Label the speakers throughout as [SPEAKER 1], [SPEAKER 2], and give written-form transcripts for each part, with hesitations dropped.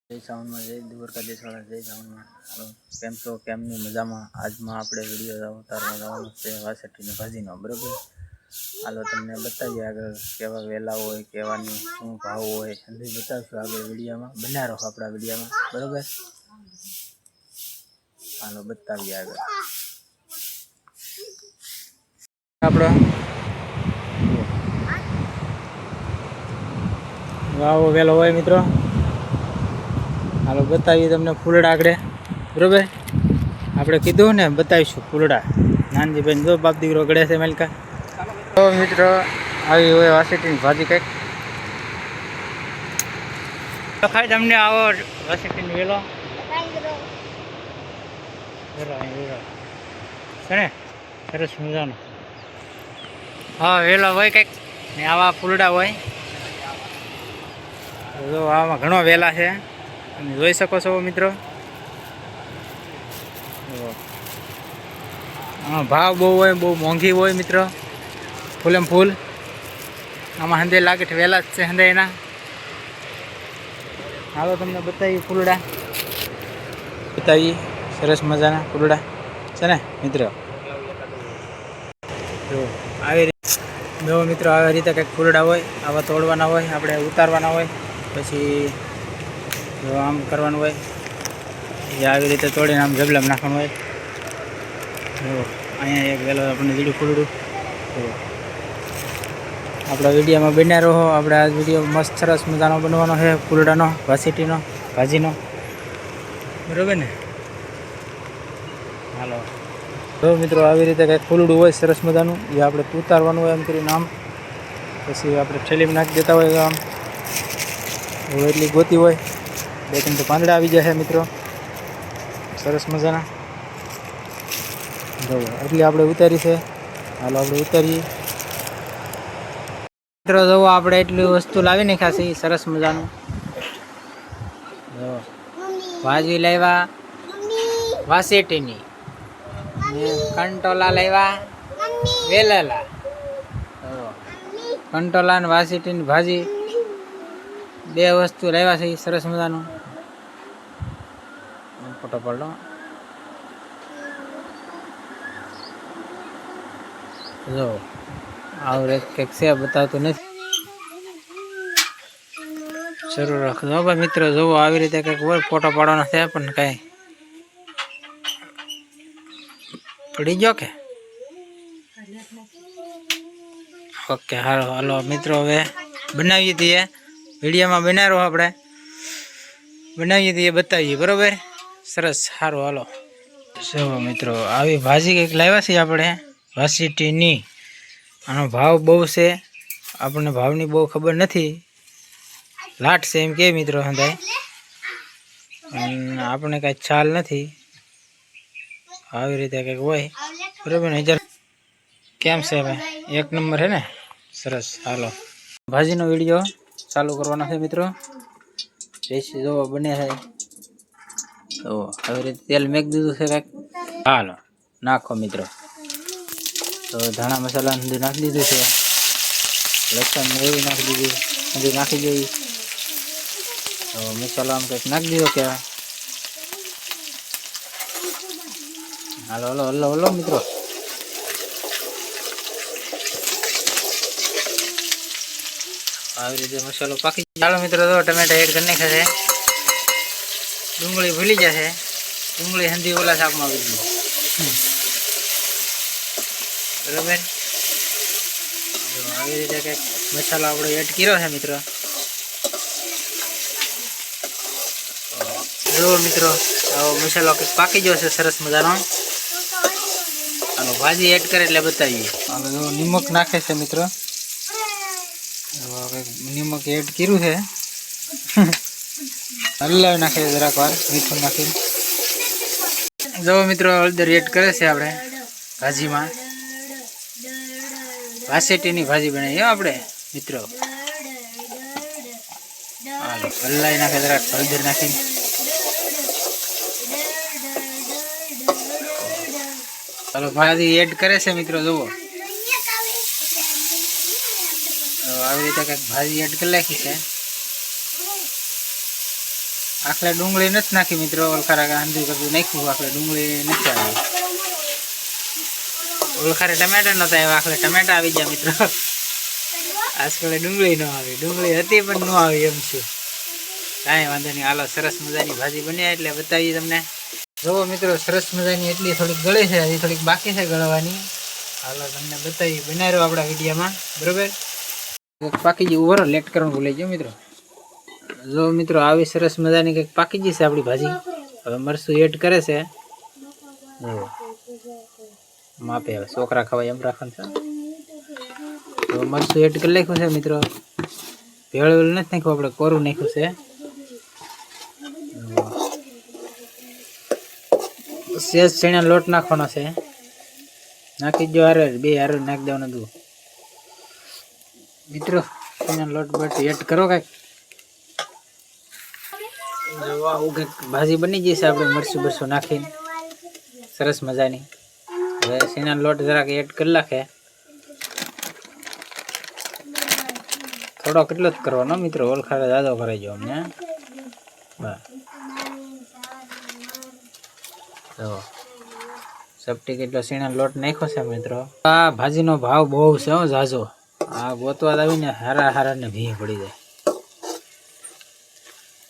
[SPEAKER 1] જય સાઉન્ડમાં જય દ્વારકાધીશવાળા જય સાઉન્ડમાં. હાલો કેમ છો? કેમની મજામાં? આજમાં આપણે વિડીયો ઉતારવા જવાનું છે વાસઠીની ભાજીનો, બરાબર. હાલો તમને બતાવીએ આગળ કેવા વેલા હોય, કેવાની શું ભાવ હોય, બધું બતાવશું આગળ વિડીયોમાં. બન્યા રહો આપણા વિડીયોમાં, બરાબર. હાલો બતાવીએ આગળ આપણો વાવો વેલો હોય મિત્રો. હાલો બતાવીએ તમને ફૂલડા આગળ, બરાબર. આપણે કીધું ને બતાવીશું ફૂલડા. નાનજીભાઈ જો બાપ દીકરો ગળે છે મેલકા. તો મિત્રો આવી હોય વાસેટીની ભાજી કંઈક ખાઈ તમને આવો વાસેટીનો વેલો છે ને, સરસ મજાનો. હા વેલો હોય કંઈક ને આવા ફૂલડા હોય. જો આમાં ઘણો વેલા છે, તમે જોઈ શકો છો મિત્રો. આમાં ભાવ બહુ હોય, બહુ મોંઘી હોય મિત્રો. ફૂલેમ ફૂલ આમાં હંધે લાગે વેલા જ છે હંધે એના. હાલો તમને બતાવીએ ફૂલડા, બતાવીએ સરસ મજાના ફૂલડા છે ને મિત્રો. જો આવી રીતે જો મિત્રો આવી રીતે કંઈક ફૂલડા હોય, આવા તોડવાના હોય, આપણે ઉતારવાના હોય. પછી જો આમ કરવાનું હોય, એ આવી રીતે તોડીને આમ જબલામ નાખવાનું હોય. જો અહીંયા એક વેલો આપણને જીડું ફૂલડું. તો આપણા વિડીયોમાં બન્યા રહો. આપણે આ વિડીયો મસ્ત સરસ મજાનો બનવાનો છે, ફૂલડાનો વાસેટીનો ભાજીનો, બરાબર ને. હાલો તો મિત્રો આવી રીતે કંઈક ફૂલડું હોય સરસ મજાનું, એ આપણે ઉતારવાનું હોય એમ કરીને આમ. પછી આપણે થેલીમાં નાખી દેતા હોય આમ. એટલી ગોતી હોય, 2-3 તો પાંદડા આવી જશે મિત્રો સરસ મજાના. જો એટલી આપણે ઉતારી છે. હાલો આપણે ઉતારીએ મિત્રો. જો આપણે એટલી વસ્તુ લાવી નાખ્યા છે સરસ મજાનું. જો ભાજી લાવ્યા વાસેટીની, કંટોલા લાવ્યા વેલેલા. કંટોલા ને વાસેટીની ભાજી 2 વસ્તુ લાવ્યા છે સરસ મજાનું. ફોટો પડો. જો આવું કંઈક છે, બતાવતું નથી. શરૂ રાખજો ભાઈ મિત્રો. જોવો આવી રીતે કંઈક હોય, ફોટો પાડવાનો છે પણ કાંઈ પડી ગયો કે. ઓકે હાલો હાલો મિત્રો હવે બનાવીએ દઈએ. વિડીયોમાં બનાવી રહો, આપણે બનાવીએ દઈએ, બતાવીએ, બરાબર. સરસ સારું હાલો. જો મિત્રો આવી ભાજી કંઈક લાવ્યા છીએ આપણે વાસેટીની. આનો ભાવ બહુ છે, આપણને ભાવની બહુ ખબર નથી. લાટ છે એમ કે મિત્રો હંધાય, આપણને કાંઈ ખ્યાલ નથી. આવી રીતે કંઈક હોય, બરાબર ને. કેમ છે ભાઈ? 1 નંબર છે ને, સરસ. હાલો ભાજીનો વિડીયો ચાલુ કરવાનો છે મિત્રો. રેસી જો બને છે. તો આવી રીતે તેલ મેક દીધું છે કાંઈક. હાલો નાખો મિત્રો. તો ધાણા મસાલા બધું નાખી દીધું છે. લસણ એવી નાખી દીધું, બધું નાખી દઈએ. તો મસાલો આમ કંઈક નાખી દીધો કે. હાલો હલો હલો હલો મિત્રો. આવી રીતે મસાલો પાકી. ચાલો મિત્રો તો ટમેટા એડ કરી નાખ્યા છે. ડુંગળી ભૂલી જશે. ડુંગળી હંધી ઓલા શાકમાં આવી ગઈ, બરાબર. આવી રીતે કંઈક મસાલો આપણે એડ કર્યો છે મિત્રો. જો મિત્રો આવો મસાલો કંઈક પાકી ગયો છે સરસ મજાનો. આનો ભાજી એડ કરે એટલે બતાવીએ. હવે જો નિમક નાખે છે મિત્રો. નિમક એડ કર્યું છે. હલાવી નાખે જરાક વાર મીઠું નાખી. જો મિત્રો હળદર એડ કરે છે આપણે ભાજીમાં. વાસેટીની ભાજી બનાવી આપણે મિત્રો. હાલો હલાવી નાખે જરાક હળદર નાખી. ચાલો ભાજી એડ કરે છે મિત્રો. જુઓ આવી રીતે કંઈક ભાજી એડ કરી નાખી છે. આખલે ડુંગળી નથી નાખી મિત્રો, ઓલખારા હાંધી કરતું નાખ્યું, આખલે ડુંગળી નથી આવી. ઓલખારે ટમેટા નતા આવ્યા, આખલે ટમેટા આવી ગયા મિત્રો. આજકાલ ડુંગળી ન આવી, ડુંગળી હતી પણ ન આવી એમ છું. કાંઈ વાંધો નહીં, હાલો સરસ મજાની ભાજી બન્યા એટલે બતાવીએ તમને. જુઓ મિત્રો સરસ મજાની એટલી થોડીક ગળે છે, હજી થોડીક બાકી છે ગળવાની. હાલો તમને બતાવી બનાવ્યો આપણા વિડીયોમાં, બરોબર. પાકી ગઈ ઉભરો લેટ કરવાનું ભૂલાઈ ગયો મિત્રો. જો મિત્રો આવી સરસ મજાની કંઈક પાકી ગઈ છે આપણી ભાજી. હવે મરચું એડ કરે છે. માપે હવે છોકરા ખવાય એમ રાખવાનું છે. તો મરચું એડ કરી નાખ્યું છે મિત્રો. ભેળ વેળ નથી નાખ્યું, આપણે કોરું નાખ્યું છે. સેજ ચણા લોટ નાખવાનો છે, નાખી દો. હારે બે હારે નાખી દેવાનું હતું મિત્રો. ચણા લોટ બટ એડ કરો કાંઈક. જો આવું કંઈક ભાજી બની જશે આપણે મરચું બરચું નાખીને સરસ મજાની. હવે ચણા લોટ જરાક એડ કરી નાખે, થોડો કેટલો જ કરવાનો મિત્રો, ઓલખારે જાદો કરાઈ ગયો અમને. બસ જો સપટી કેટલો સીણા લોટ નાખ્યો છે મિત્રો. આ ભાજીનો ભાવ બહુ છે હો ઝાઝો. આ ગોતવા આવીને હારા હારા ને ભી પડી જાય.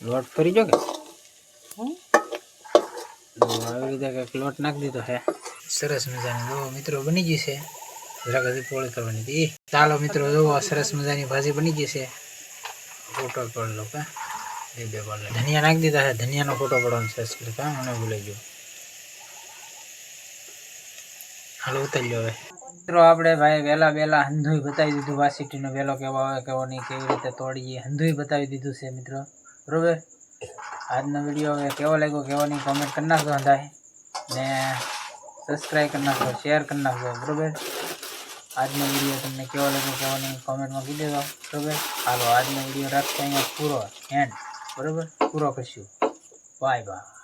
[SPEAKER 1] લોટ ફરી જો કે આવી રીતે કંઈક લોટ નાખી દીધો છે સરસ મજાની. જો મિત્રો બની ગઈ છે, જરાક હજી પોળી કરવાની હતી. ચાલો મિત્રો જુઓ સરસ મજાની ભાજી બની ગઈ છે. ફોટો પડ લો કે બે પાડે. ધનિયા નાખી દીધા છે, ધનિયાનો ફોટો પડવાનો છે કા મને ભૂલાઈ ગયો. હાલો ઉતારી લો હવે મિત્રો. આપણે ભાઈ વહેલા હંધુય બતાવી દીધું, વાસીટીનો વેલો કેવો આવે કેવો નહીં, કેવી રીતે તોડીએ હંધુય બતાવી દીધું છે મિત્રો, બરોબર. આજનો વિડીયો હવે કેવો લાગ્યો કેવો નહીં કોમેન્ટ કરી નાખજો હંધાય, ને સબસ્ક્રાઈબ કરી નાખજો, શેર કરી નાખજો, બરોબર. આજનો વિડીયો તમને કેવો લાગ્યો કેવો નહીં કોમેન્ટમાં કહી દેજો, બરોબર. હાલો આજનો વિડીયો રાખશે અહીંયા પૂરો એન્ડ, બરોબર, પૂરો કરશું. Bye bye.